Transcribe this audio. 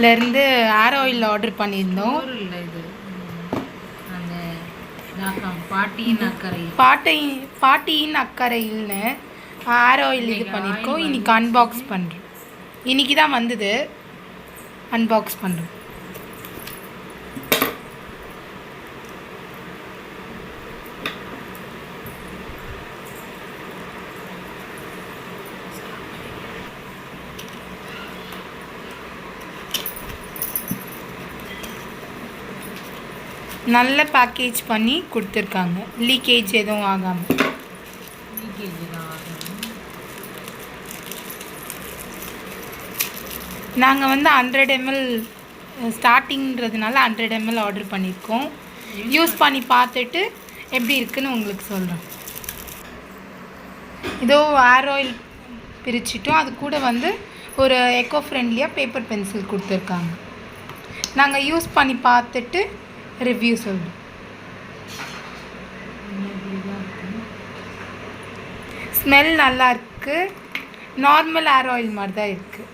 இருந்து hair oil order பண்ணியிருந்தோம். இல்லை இது அந்த பாட்டியின் அக்கறையில்னு ஹேர் ஆயில் இது பண்ணியிருக்கோம். இன்றைக்கி அன்பாக்ஸ் பண்ணுறோம். இன்றைக்கி தான் வந்தது, அன்பாக்ஸ் பண்ணுறோம். நல்ல பேக்கேஜ் பண்ணி கொடுத்துருக்காங்க, லீக்கேஜ் எதுவும் ஆகாமல். நாங்கள் வந்து 100 ml ஸ்டார்டிங்கிறதுனால 100 ml ஆர்டர் பண்ணியிருக்கோம். யூஸ் பண்ணி பார்த்துட்டு எப்படி இருக்குன்னு உங்களுக்கு சொல்கிறோம். இதோ ஹேர் ஆயில் பிரிச்சிட்டோம். அது கூட வந்து ஒரு எக்கோ ஃப்ரெண்ட்லியாக பேப்பர் பென்சில் கொடுத்துருக்காங்க. நாங்கள் யூஸ் பண்ணி பார்த்துட்டு ரிவ்யூ சொல்கிறோம். ஸ்மெல் நல்லா இருக்குது. நார்மல் ஹேர் ஆயில் மாதிரி தான் இருக்குது.